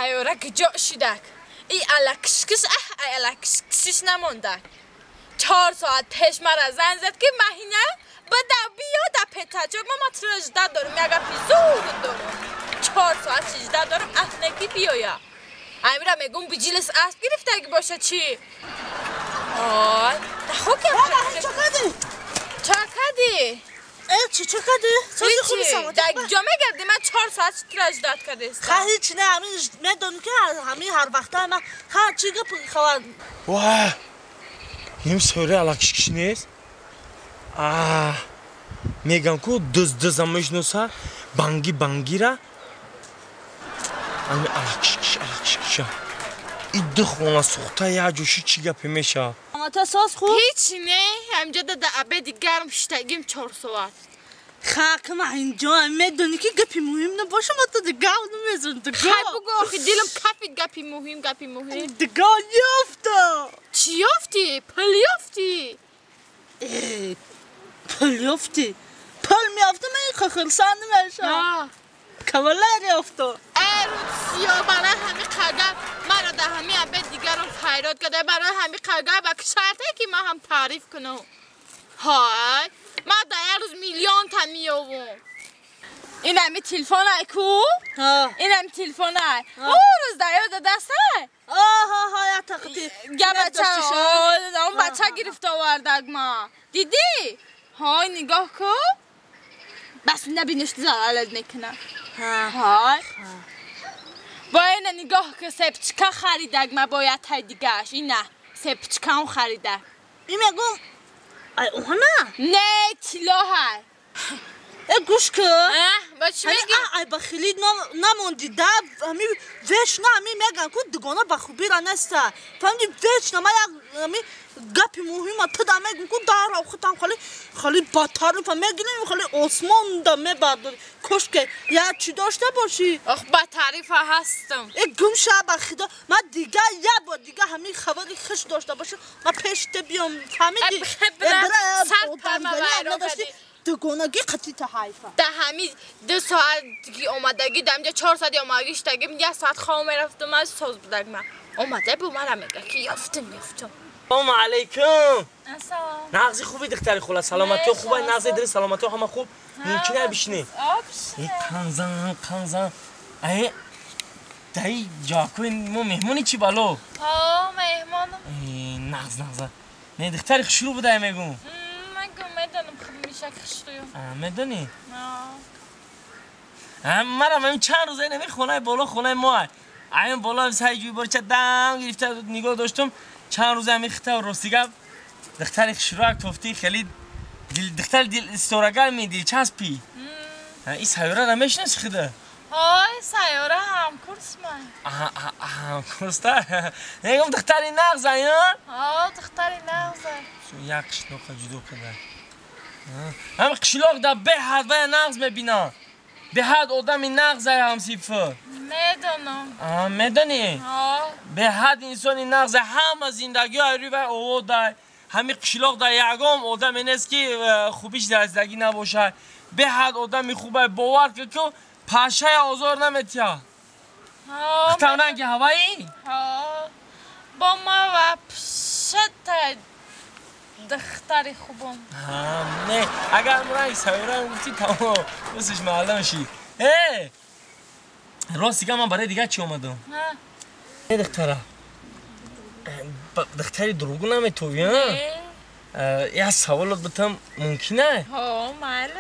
سیاره کجا شدک ای الکشکش ای الکشکش نموندک 4 ساعت پیش مرا زنگ زد که مهینه بده بیا در پتاچوک ما ترجده دارم میگه پیزور دارم 4 ساعت سجده دارم احنکی بیایا امیرا میگم بجیلس اسب گرفته اگه باشه چی آی خوب که چاکدی چی کردی؟ در جامعه گردی من 4 ساعت ترجداد کرده است هیچ نه همین میدونم که همین هر وقت من هر چی گپ خواد واه این سوره الکشکش نیست میگم که دز میشناسه بانگی را امی الکشکش این دخونه سوخته یا جوشی چی گپی میشه تا ساز خوب هیچ نه همجا در عبدی گرم شتگیم 4 ساعت خاک ما اینجا میدونی که گپی مهم نباشه ما تو دگاه نمیزن دگاه بگو آخی دلم کفید گپی مهم دگاه یافته چی یافتی؟ پل یافتی؟ پل یافتی پل میافته من خلصان نمیشه کولر یافته سیا برای همه قدر مرا در همه عبد دیگران خیرات کرده برای همه قدر با شرطه که ما هم تعریف کنم های ما در یه روز میلیون تا میوم این همه تلفن های کو؟ این همه تلفن های او روز در یاد دسته یا تقیتی گه بچه اون بچه گرفته آوردگ ما دیدی؟ های نگاه کن بس نبینش زلالت میکنه های با این نگاه که سپچکا خریدگ ما باید تای دیگهش این نه سپچکا هم خریده این میگم ای اوه نه تیلا های گوش که با چی میگی؟ ای بخیلی نموندی ده همی ویش نه همی میگن که دگانه بخوبی را نسته فهمیدی ویش نه همی گپی مهمه تو دا میگن که در آخوتم خالی بطار فهمیگیم خالی عثمان دا میبرداری کش که یا چی داشته باشی آخ با تعریف هستم ای گم شب خدا من دیگه یه با دیگه همین خبری خش داشته باشه من پیشت بیام فهمیدی سر پرمه نداشتی دگانگی قطعی تا حیفه در همین 2 ساعت که اومدگی دمجا 4 ساعت اومدگیش تگیم 1 ساعت خواه میرفتم از ساز بودگ من اومده بو مرا میگه که یافتم سلام علیکم سلام نغزی خوبی دختری خوله سلامتی خوبه نغزی داری سلامتی همه خوب ممکنه بشینی ای قنزن ای دایی جا کوین مو مهمونی چی بالو مهمانم ای نغز نه دختری خشلو بوده میگم من میدونم خب میشه خشلو میدونی مرا من چند روزه نمی خونه بالا خونه ما این بالا سعی جوی بار چه دم گرفته نگاه داشتم چند روزه میخته و رستیگم دختری خشلوک توفتی خیلی دختر دل استورگر می دل چسبی این سیاره را میشناسی خدا های سیاره هم کورس من هم کورس تا نگم دختری نغزه یا دختری نغزه یک قشلوق جدو کده هم قشلوق در به حد و نغز میبینم به حد آدمی نغزه هم صفر میدونم میدونی؟ به حد انسانی نغزه همه زندگی های روی او در همین قشلوق در یکم آدمی نیست که خوبیش در زندگی نباشه به حد آدمی خوبه باور که پاشه آزار نمیتیا اختونن که هوایی؟ با ما و پشت دختری خوبم نه اگر مرا یک سیاره گفتی تمام بسش معلم شی راستی که من برای دیگه چی اومدم؟ نه دختره دختری دروغ نمیتوی یه سوالات بتم ممکنه؟ ماله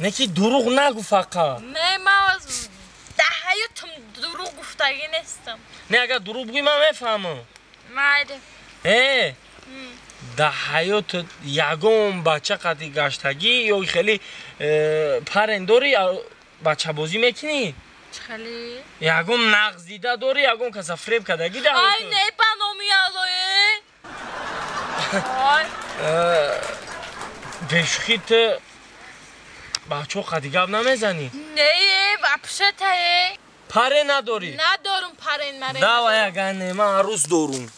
نه که دروغ نگو فقط نه ما از در حیاتم دروغ گفتگی نیستم نه اگر دروغ بگی من میفهمم ماله در حیات یگم بچه قطعی گشتگی یا خیلی پرنداری بچه بازی میکنی؟ خیلی؟ یگم نغز دیده داری یگم کسا فریب کدگی در حیات آی نه پنامی علایه بشخیت بچه ها قدی گب نمیزنی؟ نه بپشه تایه پره نداری؟ ندارم پره مره داوه یگنه من عروس دارم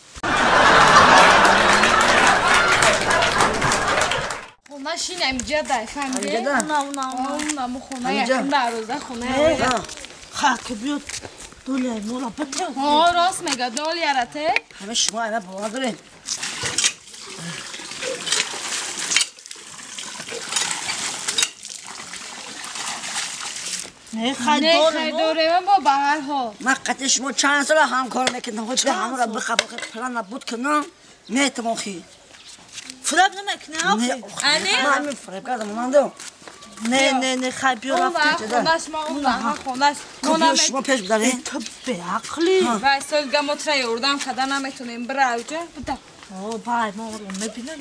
خونه شین امجا دای فهمیده؟ نه خونه یکم در روزه خونه خاک بیاد دولار مولا بده ها راست میگه $2 همه شما همه باور دارین نه نه خیدوره من با به هر حال من قطع شما چند سال همکار میکنم خود همون را بخواب پلان نبود کنم میتونم خی فریب نمیکنه آخی من همین فریب کردم من دو نه خیلی بیا اون رفته وقت خونش ما اون وقت خونش خب شما پیش بدارین تو به عقلی وای سلگا متره اردم کده نمیتونیم بره اوجه بده آه بای ما رو نبینم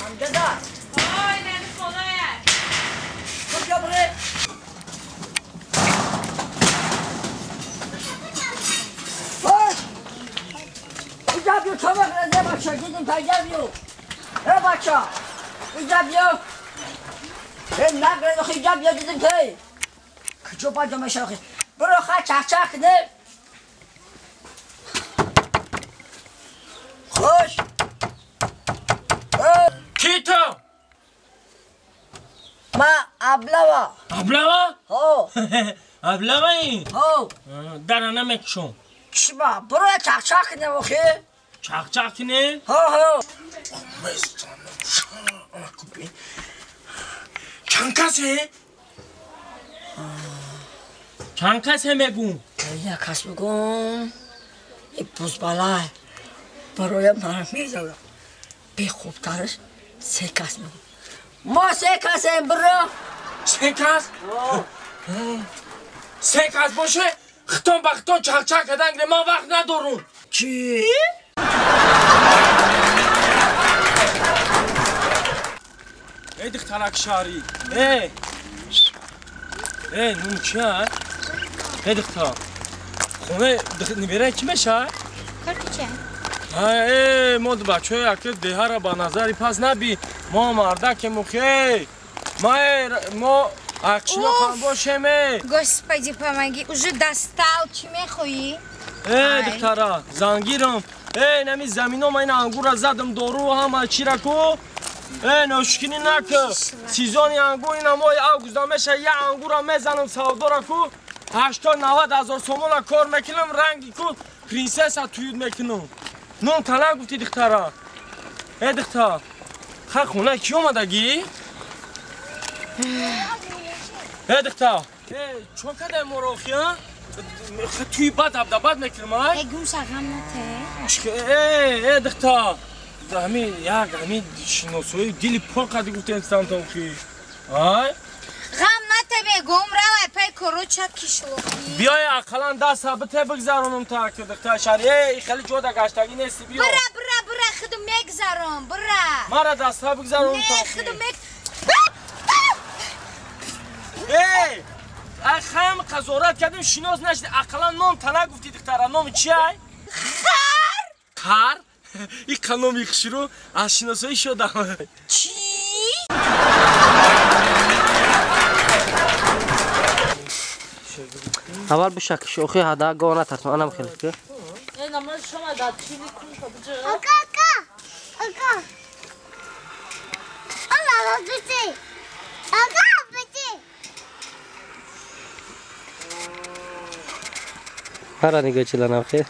همجده آی نه خونه خب بیا بره باش اینجا بیو تو بگرده بچه دیدیم پیجه بیو بچه اینجا بیو نگرده خیلی اینجا بیو دیدیم پی کجا باید جامعه خیلی برو خواه چخ ده خوش کی تو؟ ما ابلوا ابلوا؟ ها ابلوا این؟ ها در نمیکشم شما برو چخ ده وخی چاق کنه؟ ها چند کسه؟ چند کسه میگون؟ یک کس بگم این بزبالای برای من میزدم بی خوبترش 3 کس میگم ما 3 کسیم برو 3 کس؟ 3 کس باشه ختم بختم چاق کدنگ ما وقت ندارم چی؟ ای دخترک شاری ای نون چیه؟ ای دختر خونه نبیره کی میشه؟ کارکی ای ما دو بچه های اکل دیه را با نظری پس نبی ما مردک مخی ما اکشنا خان باشیم Господи, помоги. Уже достал, چی میخوایی؟ ای دختره زنگیرم ای نمی زمین ها این انگور را زدم دارو همه چی را کو ای نشکنی نکه سیزانی انگور این همه اوگزده میشه یه انگور را میزنم سودا را کو 80-90 هزار سومون را کار میکنم رنگی کو پرینسس ها توید میکنم نون تنه گفتی دختره ای دختر خیلی خونه کی اومدگی؟ ای دختر چون کده مراخی ها؟ توی بد عبدالبد میکنم های؟ گوم شغم نته ای دختر همین شناسوی دیلی پر قدی گفتی انسان تا خی های؟ غم نته بگم روی پای کرو چد کشلوخی بیای اقلا دست ثابته بگذارونم تا که دختر شهری ای خیلی جودا گشتگی نیستی بیا برا خودو میگذارم برا مرا دست ها بگذارونم تا نه خی خودو ای خم قضاورت کردیم شناس نشد اقلا نام تنه گفتی دختره نام چی های؟ خر این قنام یخشی رو از شناسایی شدم چی؟ اول بشک شوخی هدا گونه ترسم انا خیلی که این نماز شما داد چی میکنی تا بجه اکا الله بچه اکا بچه هر نگاه چلا نخیر